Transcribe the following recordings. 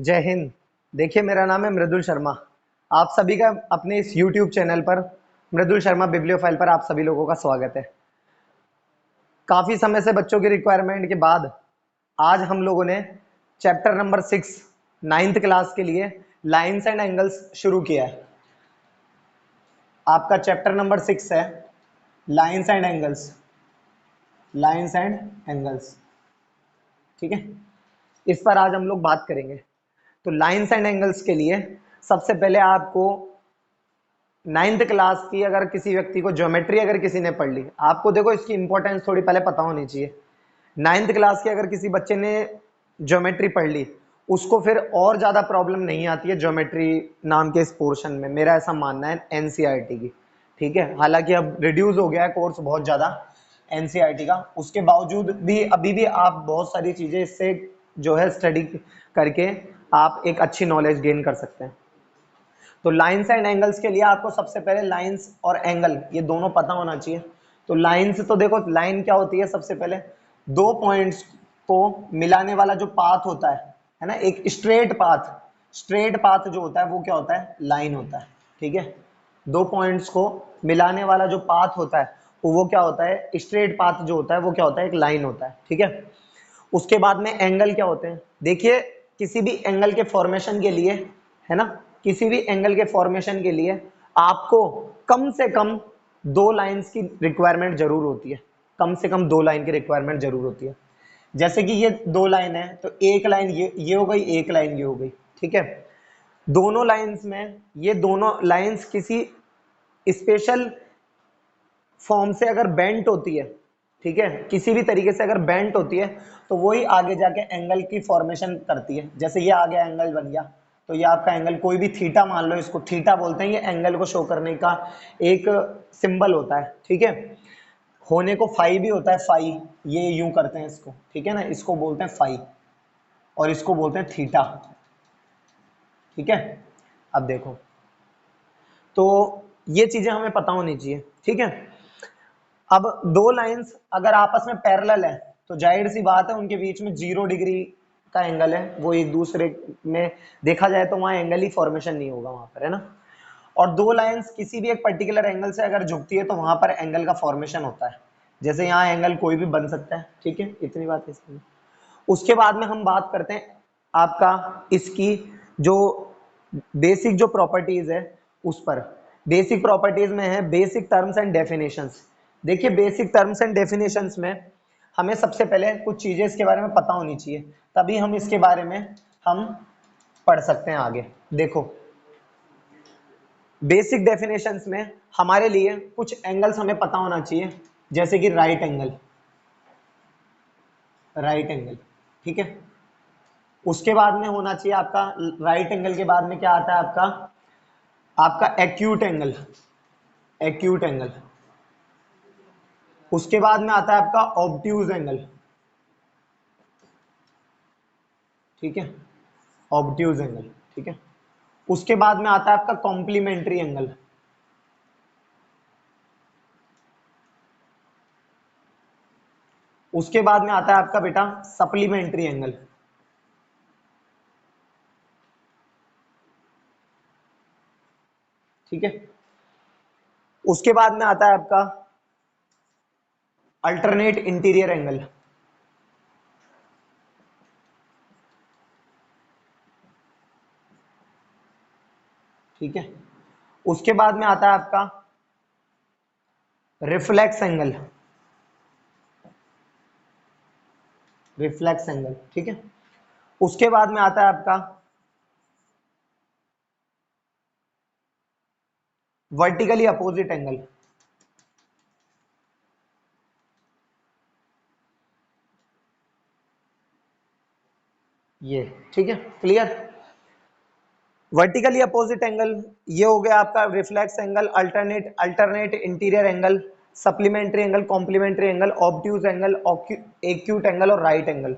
जय हिंद। देखिए, मेरा नाम है मृदुल शर्मा। आप सभी का अपने इस YouTube चैनल पर मृदुल शर्मा बिब्लियोफाइल पर आप सभी लोगों का स्वागत है। काफी समय से बच्चों की रिक्वायरमेंट के बाद आज हम लोगों ने चैप्टर नंबर 6 नाइन्थ क्लास के लिए लाइंस एंड एंगल्स शुरू किया है। आपका चैप्टर नंबर 6 है lines and angles. Lines and angles, ठीक है। इस पर आज हम लोग बात करेंगे। तो लाइंस एंड एंगल्स के लिए सबसे पहले आपको नाइन्थ क्लास की अगर किसी व्यक्ति को ज्योमेट्री अगर किसी ने पढ़ ली, आपको देखो इसकी इंपॉर्टेंस थोड़ी पहले पता होनी चाहिए। नाइन्थ क्लास की अगर किसी बच्चे ने ज्योमेट्री पढ़ ली, उसको फिर और ज्यादा प्रॉब्लम नहीं आती है ज्योमेट्री नाम के इस पोर्शन में। मेरा ऐसा मानना है एनसीईआरटी की, ठीक है। हालांकि अब रिड्यूस हो गया है कोर्स बहुत ज्यादा एनसीईआरटी का, उसके बावजूद भी अभी भी आप बहुत सारी चीजें इससे जो है स्टडी करके आप एक अच्छी नॉलेज गेन कर सकते हैं। तो लाइंस एंड एंगल्स के लिए आपको सबसे पहले लाइंस और एंगल ये दोनों पता होना चाहिए। तो लाइंस, तो देखो लाइन क्या होती है, सबसे पहले दो पॉइंट्स को मिलाने वाला जो पाथ होता है ना, एक स्ट्रेट पाथ। स्ट्रेट पाथ जो होता है वो क्या होता है, लाइन होता है, ठीक है। दो पॉइंट्स को मिलाने वाला जो पाथ होता है वो क्या होता है, स्ट्रेट पाथ जो होता है वो क्या होता है, एक लाइन होता है, ठीक है। उसके बाद में एंगल क्या होते हैं, देखिए किसी भी एंगल के फॉर्मेशन के लिए, है ना, किसी भी एंगल के फॉर्मेशन के लिए आपको कम से कम दो लाइंस की रिक्वायरमेंट जरूर होती है। कम से कम दो लाइन की रिक्वायरमेंट जरूर होती है। जैसे कि ये दो लाइन है तो एक लाइन ये हो गई, एक लाइन ये हो गई, ठीक है। दोनों लाइंस में ये दोनों लाइंस किसी स्पेशल फॉर्म से अगर बेंट होती है, ठीक है, किसी भी तरीके से अगर बेंट होती है तो वही आगे जाके एंगल की फॉर्मेशन करती है। जैसे ये आगे एंगल बन गया, तो ये आपका एंगल कोई भी थीटा मान लो, इसको थीटा बोलते हैं। ये एंगल को शो करने का एक सिंबल होता है, ठीक है। होने को फाई भी होता है, फाई, ये यूं करते हैं इसको, ठीक है ना, इसको बोलते हैं फाई और इसको बोलते हैं थीटा, ठीक है। अब देखो, तो ये चीजें हमें पता होनी चाहिए, ठीक है। अब दो लाइंस अगर आपस में पैरेलल है तो जाहिर सी बात है उनके बीच में 0 डिग्री का एंगल है, वो एक दूसरे में देखा जाए तो वहां एंगल ही फॉर्मेशन नहीं होगा वहां पर, है ना। और दो लाइंस किसी भी एक पर्टिकुलर एंगल से अगर झुकती है तो वहां पर एंगल का फॉर्मेशन होता है। जैसे यहाँ एंगल कोई भी बन सकता है, ठीक है, इतनी बात है इसमें। उसके बाद में हम बात करते हैं आपका इसकी जो बेसिक जो प्रॉपर्टीज है उस पर। बेसिक प्रॉपर्टीज में है बेसिक टर्म्स एंड डेफिनेशंस। देखिए बेसिक टर्म्स एंड डेफिनेशंस में हमें सबसे पहले कुछ चीजें इसके बारे में पता होनी चाहिए, तभी हम इसके बारे में हम पढ़ सकते हैं आगे। देखो बेसिक डेफिनेशंस में हमारे लिए कुछ एंगल्स हमें पता होना चाहिए, जैसे कि राइट एंगल, राइट एंगल, ठीक है। उसके बाद में होना चाहिए आपका, राइट एंगल के बाद में क्या आता है आपका, आपका एक्यूट एंगल, एक्यूट एंगल। उसके बाद में आता है आपका ऑब्ट्यूज एंगल, ठीक है, ऑब्ट्यूज एंगल, ठीक है। उसके बाद में आता है आपका कॉम्प्लीमेंट्री एंगल, उसके बाद में आता है आपका बेटा सप्लीमेंट्री एंगल, ठीक है। उसके बाद में आता है आपका अल्टरनेट इंटीरियर एंगल, ठीक है। उसके बाद में आता है आपका रिफ्लेक्स एंगल, रिफ्लेक्स एंगल, ठीक है। उसके बाद में आता है आपका वर्टिकली अपोजिट एंगल, ये, ठीक है, क्लियर। वर्टिकली अपोजिट एंगल ये हो गया आपका reflex angle, alternate alternate interior angle, supplementary angle, complementary angle, obtuse angle, acute angle और राइट एंगल।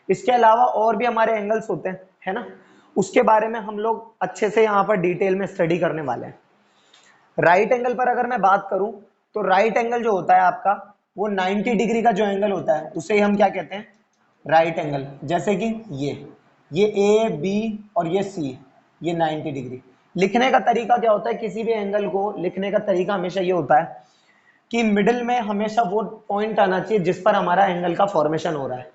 इसके अलावा और भी हमारे एंगल्स होते हैं, है ना, उसके बारे में हम लोग अच्छे से यहाँ पर डिटेल में स्टडी करने वाले हैं। राइट एंगल पर अगर मैं बात करूं तो राइट एंगल जो होता है आपका, वो 90 डिग्री का जो एंगल होता है उसे हम क्या कहते हैं, राइट एंगल। जैसे कि ये ए बी और ये सी, ये 90 डिग्री। लिखने का तरीका क्या होता है, किसी भी एंगल को लिखने का तरीका हमेशा ये होता है कि मिडिल में हमेशा वो पॉइंट आना चाहिए जिस पर हमारा एंगल का फॉर्मेशन हो रहा है।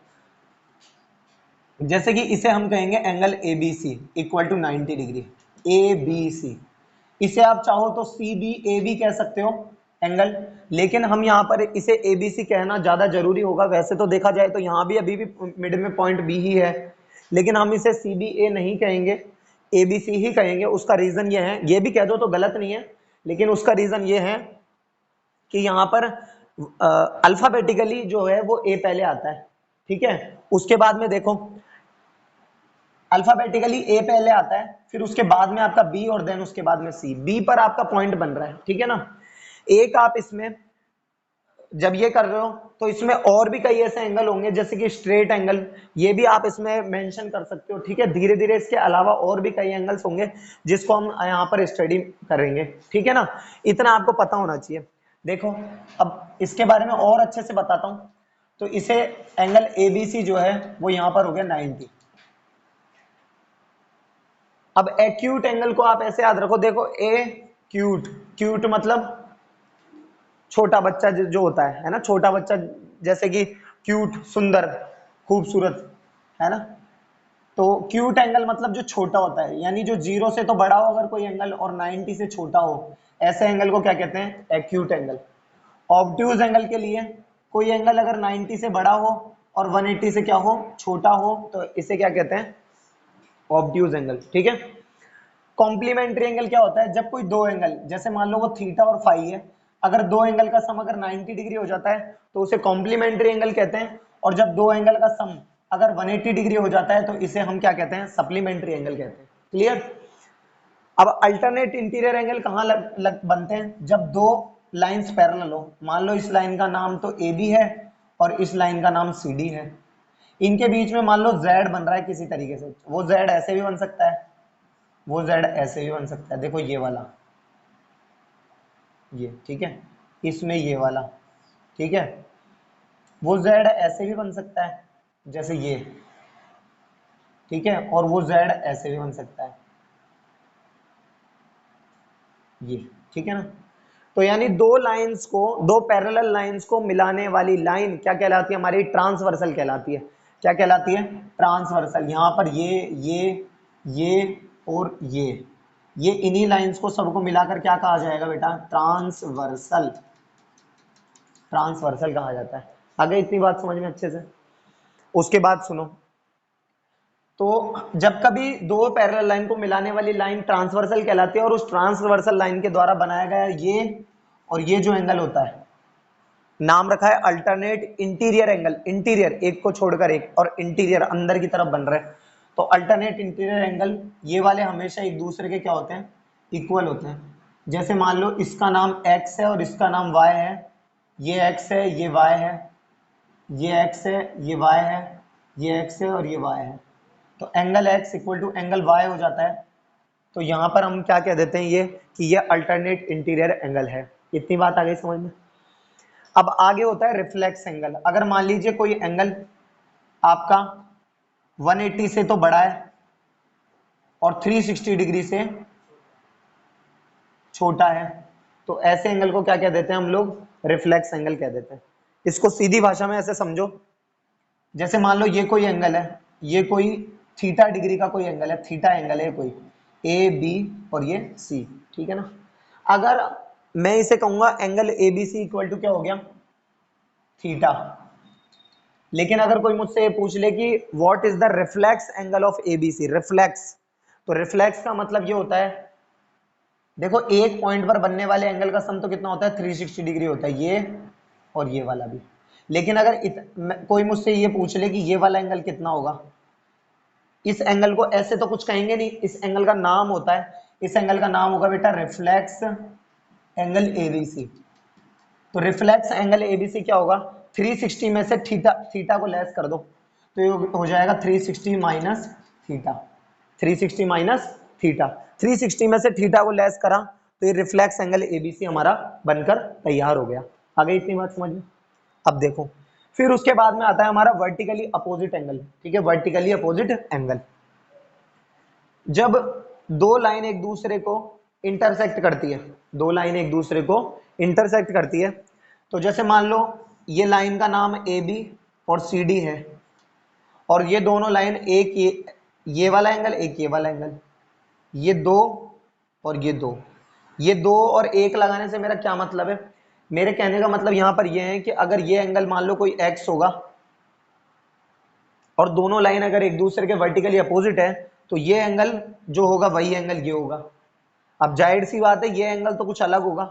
जैसे कि इसे हम कहेंगे angle A B C equal to 90 degree, A B C. इसे आप चाहो तो सी बी ए बी कह सकते हो एंगल, लेकिन हम यहाँ पर इसे ए बी सी कहना ज्यादा जरूरी होगा। वैसे तो देखा जाए तो यहाँ भी अभी भी मिड में पॉइंट बी ही है, लेकिन हम इसे सी बी ए नहीं कहेंगे, ए बी सी ही कहेंगे। उसका रीजन ये है, ये भी कह दो तो गलत नहीं है, लेकिन उसका रीजन ये है कि यहाँ पर अल्फाबेटिकली जो है वो ए पहले आता है, ठीक है। उसके बाद में देखो अल्फाबेटिकली ए पहले आता है, फिर उसके बाद में आपका बी और देन उसके बाद में सी। बी पर आपका पॉइंट बन रहा है, ठीक है ना। एक आप इसमें जब ये कर रहे हो तो इसमें और भी कई ऐसे एंगल होंगे जैसे कि स्ट्रेट एंगल, ये भी आप इसमें मेंशन कर सकते हो, ठीक है। धीरे धीरे इसके अलावा और भी कई एंगल्स होंगे जिसको हम यहाँ पर स्टडी करेंगे, ठीक है ना। इतना आपको पता होना चाहिए। देखो अब इसके बारे में और अच्छे से बताता हूं। तो इसे एंगल एबीसी जो है वो यहां पर हो गया 90। अब एक्यूट एंगल को आप ऐसे याद रखो, देखो ए क्यूट, क्यूट मतलब छोटा बच्चा जो होता है ना, छोटा बच्चा, जैसे कि क्यूट सुंदर खूबसूरत, है ना। तो क्यूट एंगल मतलब जो छोटा होता है, यानी जो 0 से तो बड़ा हो अगर कोई एंगल और 90 से छोटा हो, ऐसे एंगल को क्या कहते हैं, एक्यूट एंगल। ऑब्ट्यूज एंगल के लिए कोई एंगल अगर 90 से बड़ा हो और 180 से क्या हो, छोटा हो, तो इसे क्या कहते हैं, ऑब्ट्यूज एंगल, ठीक है। कॉम्प्लीमेंट्री एंगल क्या होता है, जब कोई दो एंगल, जैसे मान लो वो थीटा और फाई है, अगर दो एंगल का सम अगर 90 डिग्री हो जाता है तो उसे कॉम्प्लीमेंट्री एंगल कहते हैं, और जब दो एंगल का सम अगर 180 डिग्री हो जाता है तो इसे हम क्या कहते हैं, सप्लीमेंट्री एंगल कहते हैं। क्लियर। अब अल्टरनेट इंटीरियर एंगल कहाँ बनते हैं, जब दो लाइंस पैरेलल हो। मान लो इस लाइन का नाम तो ए बी है और इस लाइन का नाम सी डी है, इनके बीच में मान लो जेड बन रहा है किसी तरीके से। वो जेड ऐसे भी बन सकता है, वो जेड ऐसे भी बन सकता है, देखो ये वाला, ये, ठीक है, इसमें ये वाला, ठीक है। वो जेड ऐसे भी बन सकता है जैसे ये, ठीक है, और वो जेड ऐसे भी बन सकता है, ये, ठीक है ना। तो यानी दो लाइंस को, दो पैरेलल लाइंस को मिलाने वाली लाइन क्या कहलाती है, हमारी ट्रांसवर्सल कहलाती है। क्या कहलाती है, ट्रांसवर्सल। यहां पर ये और ये इन्हीं लाइंस को सबको मिलाकर क्या कहा जाएगा बेटा, ट्रांसवर्सल, ट्रांसवर्सल कहा जाता है। आगे इतनी बात समझ में अच्छे से। उसके बाद सुनो, तो जब कभी दो पैरेलल लाइन को मिलाने वाली लाइन ट्रांसवर्सल कहलाती है, और उस ट्रांसवर्सल लाइन के द्वारा बनाया गया ये और ये जो एंगल होता है, नाम रखा है अल्टरनेट इंटीरियर एंगल। इंटीरियर एक को छोड़कर एक, और इंटीरियर अंदर की तरफ बन रहे हैं, तो अल्टरनेट इंटीरियर एंगल ये वाले हमेशा एक दूसरे के क्या होते हैं, इक्वल होते हैं। जैसे मान लो इसका नाम x है और इसका नाम y है, ये x है ये y है, ये x है ये y है, ये x है और ये y है, तो angle x equal to angle y हो जाता है। तो यहां पर हम क्या कह देते हैं, ये कि ये अल्टरनेट इंटीरियर एंगल है। इतनी बात आ गई समझ में। अब आगे होता है रिफ्लेक्स एंगल। अगर मान लीजिए कोई एंगल आपका 180 से तो बड़ा है और 360 डिग्री से छोटा है, तो ऐसे एंगल को क्या कह देते हैं हम लोग, रिफ्लेक्स एंगल कह देते हैं। इसको सीधी भाषा में ऐसे समझो, जैसे मान लो ये कोई एंगल है, ये कोई थीटा डिग्री का कोई एंगल है, थीटा एंगल है कोई, ए बी और ये सी, ठीक है ना। अगर मैं इसे कहूंगा angle A B C equal to क्या हो गया, थीटा। लेकिन अगर कोई मुझसे ये पूछ ले कि what is the reflex angle of ABC, reflex, तो रिफ्लेक्स का मतलब ये होता है, देखो एक पॉइंट पर बनने वाले एंगल का सम तो कितना होता है, 360 डिग्री होता है, ये और ये वाला भी। लेकिन अगर कोई मुझसे ये पूछ ले कि ये वाला एंगल कितना होगा, इस एंगल को ऐसे तो कुछ कहेंगे नहीं, इस एंगल का नाम होता है, इस एंगल का नाम होगा बेटा रिफ्लेक्स एंगल एबीसी। तो रिफ्लेक्स एंगल एबीसी क्या होगा, 360 में से थीटा, थीटा को लेस कर दो तो ये हो जाएगा 360 माइनस थीटा, 360 माइनस थीटा। 360 में से थीटा को लेस करा तो ये रिफ्लेक्स एंगल एबीसी हमारा बनकर तैयार हो गया। आगे इतनी बात समझ में। अब देखो फिर उसके बाद में आता है हमारा वर्टिकली अपोजिट एंगल, ठीक है, वर्टिकली अपोजिट एंगल। जब दो लाइन एक दूसरे को इंटरसेक्ट करती है, दो लाइन एक दूसरे को इंटरसेक्ट करती है, तो जैसे मान लो ये लाइन का नाम ए बी और सी डी है, और ये दोनों लाइन एक ये वाला एंगल, एक ये वाला एंगल, ये दो और ये दो और एक लगाने से मेरा क्या मतलब है? मेरे कहने का मतलब यहां पर ये है कि अगर ये एंगल मान लो कोई एक्स होगा और दोनों लाइन अगर एक दूसरे के वर्टिकली अपोजिट है, तो ये एंगल जो होगा वही एंगल ये होगा। अब जाहिर सी बात है ये एंगल तो कुछ अलग होगा,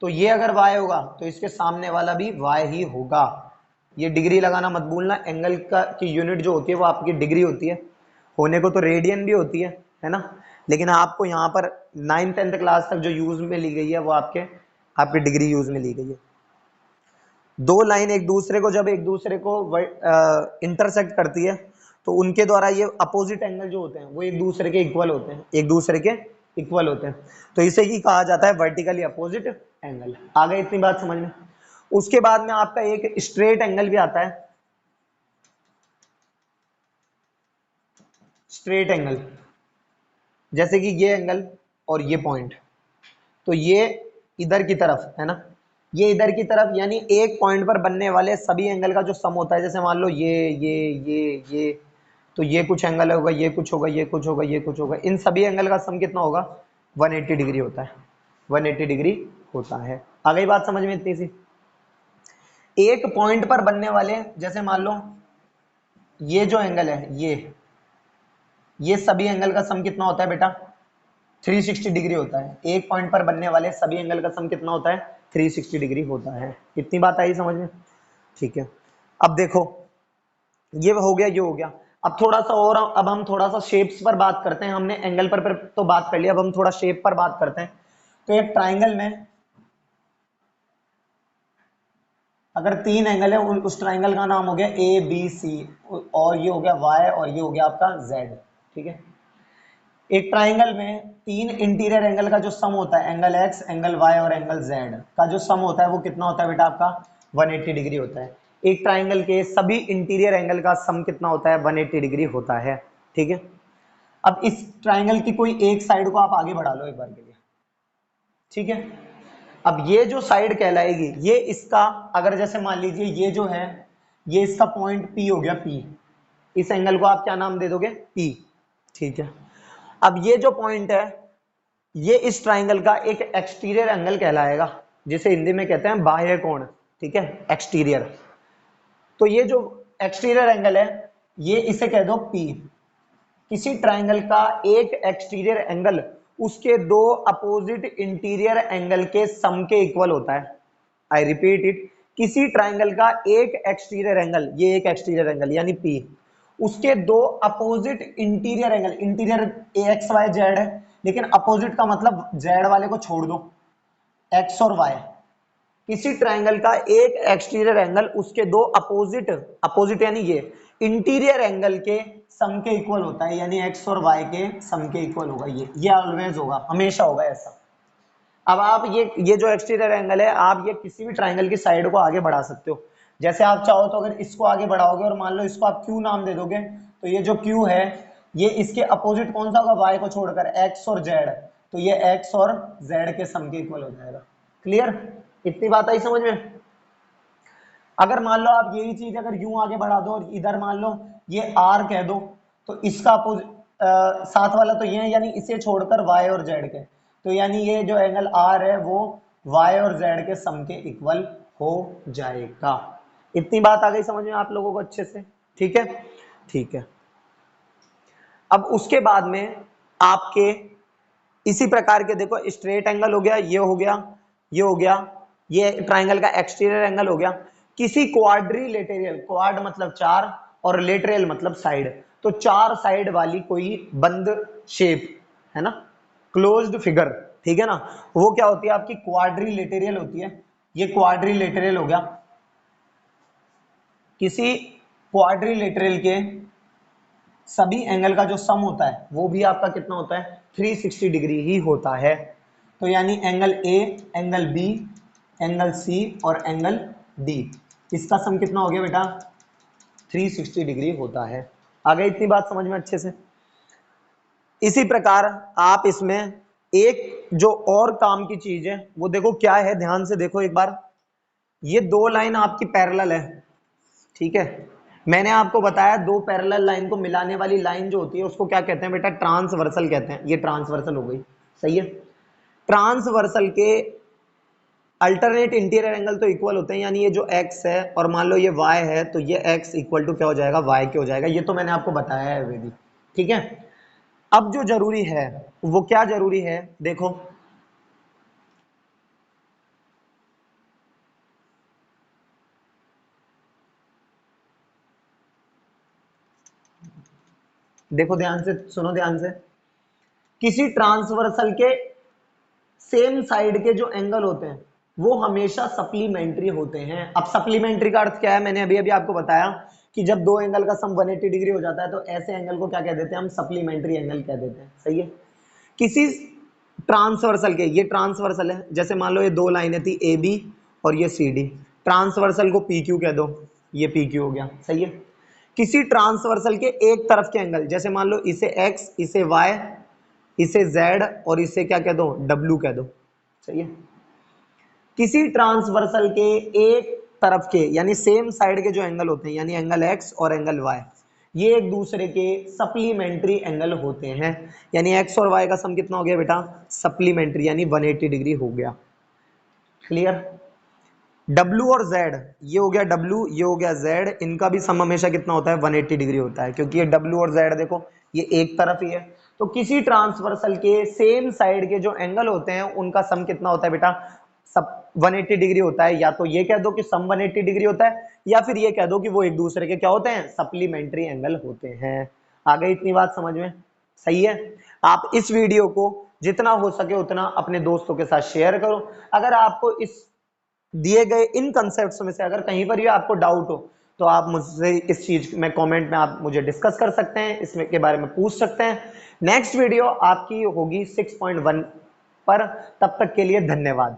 तो ये अगर y होगा तो इसके सामने वाला भी y ही होगा। ये डिग्री लगाना मत भूलना, एंगल का की यूनिट जो होती है वो आपकी डिग्री होती है, होने को तो रेडियन भी होती है ना, लेकिन आपको यहाँ पर 9th-10th क्लास तक जो यूज में ली गई है वो आपकी डिग्री यूज में ली गई है। दो लाइन एक दूसरे को जब एक दूसरे को इंटरसेक्ट करती है, तो उनके द्वारा ये अपोजिट एंगल जो होते हैं वो एक दूसरे के इक्वल होते हैं, एक दूसरे के इक्वल होते हैं, तो इसे ही कहा जाता है वर्टिकली अपोजिट एंगल। आ गई इतनी बात समझ में? उसके बाद में आपका एक स्ट्रेट एंगल भी आता है, स्ट्रेट एंगल, जैसे कि ये एंगल और ये पॉइंट, तो ये इधर की तरफ है ना, ये इधर की तरफ, यानी एक पॉइंट पर बनने वाले सभी एंगल का जो सम होता है, जैसे मान लो ये, तो ये कुछ एंगल होगा, ये कुछ होगा, ये कुछ होगा, ये कुछ होगा, इन सभी एंगल का सम कितना होगा? 180 डिग्री होता है, 180 डिग्री होता है। आ गई बात समझ में इतनी सी? एक पॉइंट पर बनने वाले, जैसे मान लो ये जो एंगल है, ये सभी एंगल का सम कितना होता है बेटा? 360 डिग्री होता है। एक पॉइंट पर बनने वाले सभी एंगल का सम कितना होता है? 360 डिग्री होता है। इतनी बात आई समझ में? ठीक है, अब देखो ये हो गया, ये हो गया। अब थोड़ा सा और, अब हम थोड़ा सा शेप्स पर बात करते हैं। हमने एंगल पर तो बात कर लिया, अब हम थोड़ा शेप पर बात करते हैं। तो एक ट्राइंगल में अगर तीन एंगल है, उस ट्राइंगल का नाम हो गया ए बी सी, और ये हो गया वाई, और ये हो गया आपका जेड। ठीक है, एक ट्राइंगल में तीन इंटीरियर एंगल का जो सम होता है, एंगल एक्स, एंगल वाई और एंगल जेड का जो सम होता है वो कितना होता है बेटा? आपका 180 डिग्री होता है। एक ट्राइंगल के सभी इंटीरियर एंगल का सम कितना होता है? 180 डिग्री होता है। ठीक है, अब इस ट्राइंगल की कोई एक साइड को आप आगे बढ़ा लो एक बार के लिए। ठीक है, अब ये जो साइड कहलाएगी, ये इसका, अगर जैसे मान लीजिए ये जो है, ये इसका पॉइंट P हो गया, P, इस एंगल को आप क्या नाम दे दोगे? P। ठीक है, अब ये जो पॉइंट है, ये इस ट्राइंगल का एक एक्सटीरियर एंगल कहलाएगा, जिसे हिंदी में कहते हैं बाह्य कोण। ठीक है, एक्सटीरियर। तो ये जो एक्सटीरियर एंगल है, ये इसे कह दो P। किसी ट्राइंगल का एक एक्सटीरियर एंगल उसके दो अपोजिट इंटीरियर एंगल के सम के इक्वल होता है। आई रिपीट इट, किसी ट्राइंगल का एक एक्सटीरियर एंगल, ये एक एक्सटीरियर एंगल यानी P, उसके दो opposite interior angle, interior X Y Z है, लेकिन अपोजिट का मतलब जेड वाले को छोड़ दो, एक्स और वाई। किसी ट्राइंगल का एक एक्सटीरियर एंगल उसके दो अपोजिट, अपोजिट यानी ये इंटीरियर एंगल के सम के इक्वल होता है, यानी एक्स और वाई के सम के इक्वल होगा। ये ऑलवेज होगा, हमेशा होगा ऐसा। अब आप ये जो एक्सटीरियर एंगल है, आप ये किसी भी ट्राइंगल की साइड को आगे बढ़ा सकते हो। जैसे आप चाहो तो अगर इसको आगे बढ़ाओगे और मान लो इसको आप क्यू नाम दे दोगे, तो ये जो क्यू है, ये इसके अपोजिट कौन सा होगा? वाई को छोड़कर, एक्स और जेड, तो ये एक्स और जेड के सम के इक्वल हो जाएगा। क्लियर? इतनी बात आई समझ में? अगर मान लो आप यही चीज अगर यूं आगे बढ़ा दो और इधर मान लो ये आर कह दो, तो इसका साथ वाला तो ये है, यानी इसे छोड़कर वाई और जेड के, तो यानी ये जो एंगल आर है वो वाई और जेड के सम के इक्वल हो जाएगा। इतनी बात आ गई समझ में आप लोगों को अच्छे से? ठीक है, ठीक है। अब उसके बाद में आपके इसी प्रकार के देखो, स्ट्रेट एंगल हो गया, ये हो गया, ये हो गया, ये ट्राइंगल का एक्सटीरियर एंगल हो गया। किसी क्वाड्रिलेटरल, क्वाड मतलब चार और लेटरल मतलब साइड, तो चार साइड वाली कोई बंद शेप है ना, क्लोज्ड फिगर, ठीक है ना, वो क्या होती है? आपकी क्वाड्रिलेटरल होती है। ये क्वाड्रिलेटरल हो गया। किसी क्वाड्रिलेटरल के सभी एंगल का जो सम होता है वो भी आपका कितना होता है? 360 डिग्री ही होता है। तो यानी angle A, angle B, angle C और एंगल डी, इसका सम कितना हो गया बेटा? 360 डिग्री होता है। आ गई इतनी बात समझ में अच्छे से? इसी प्रकार आप इसमें एक जो और काम की चीज है वो देखो क्या है, ध्यान से देखो एक बार। ये दो लाइन आपकी पैरेलल है, ठीक है। मैंने आपको बताया दो पैरेलल लाइन को मिलाने वाली लाइन जो होती है उसको क्या कहते हैं बेटा, ट्रांसवर्सल कहते हैं। ये ट्रांसवर्सल हो गई, सही है। ट्रांसवर्सल के अल्टरनेट इंटीरियर एंगल तो इक्वल होते हैं, यानी ये जो x है और मान लो ये y है, तो ये x इक्वल टू क्या हो जाएगा, y के हो जाएगा। ये तो मैंने आपको बताया है अभी भी, ठीक है। अब जो जरूरी है वो क्या जरूरी है, देखो देखो ध्यान से सुनो, ध्यान से। किसी ट्रांसवर्सल के सेम साइड के जो एंगल होते हैं वो हमेशा सप्लीमेंट्री होते हैं। अब सप्लीमेंट्री का अर्थ क्या है, मैंने अभी अभी आपको बताया कि जब दो एंगल का सम 180 डिग्री हो जाता है तो ऐसे एंगल को क्या कह देते हैं, हम सप्लीमेंट्री एंगल कह देते हैं, सही है। किसी ट्रांसवर्सल के, ये ट्रांसवर्सल है, जैसे मान लो ये दो लाइनें थी ए बी और ये सी डी, ट्रांसवर्सल को पी क्यू कह दो, ये पी क्यू हो गया, सही है। किसी ट्रांसवर्सल के एक तरफ के एंगल, जैसे मान लो इसे एक्स, इसे वाई, इसे जेड और इसे क्या कह दो, डब्ल्यू कह दो, सही है। किसी ट्रांसवर्सल के एक तरफ के यानी सेम साइड के जो एंगल होते हैं, यानी एंगल एक्स और एंगल वाई, ये एक दूसरे के सप्लीमेंट्री एंगल होते हैं। यानी एक्स और वाई का सम कितना हो गया बेटा, सप्लीमेंट्री, यानी 180 डिग्री हो गया। क्लियर। W और Z, ये हो गया W, ये हो गया Z, इनका भी सम हमेशा कितना होता है, 180 डिग्री होता है, क्योंकि ये W और Z देखो ये एक तरफ ही है। तो किसी ट्रांसवर्सल के सेम साइड के जो एंगल होते हैं उनका सम कितना होता है बेटा, सब 180 डिग्री होता है। या तो ये कह दो कि सम 180 डिग्री होता है, या फिर ये कह दो कि वो एक दूसरे के क्या होते हैं, सप्लीमेंट्री एंगल होते हैं। आ गई इतनी बात समझ में, सही है। आप इस वीडियो को जितना हो सके उतना अपने दोस्तों के साथ शेयर करो। अगर आपको इस दिए गए इन कंसेप्ट्स में से अगर कहीं पर भी आपको डाउट हो तो आप मुझसे इस चीज में कमेंट में आप मुझे डिस्कस कर सकते हैं, इसमें के बारे में पूछ सकते हैं। नेक्स्ट वीडियो आपकी होगी 6.1 पर। तब तक के लिए धन्यवाद।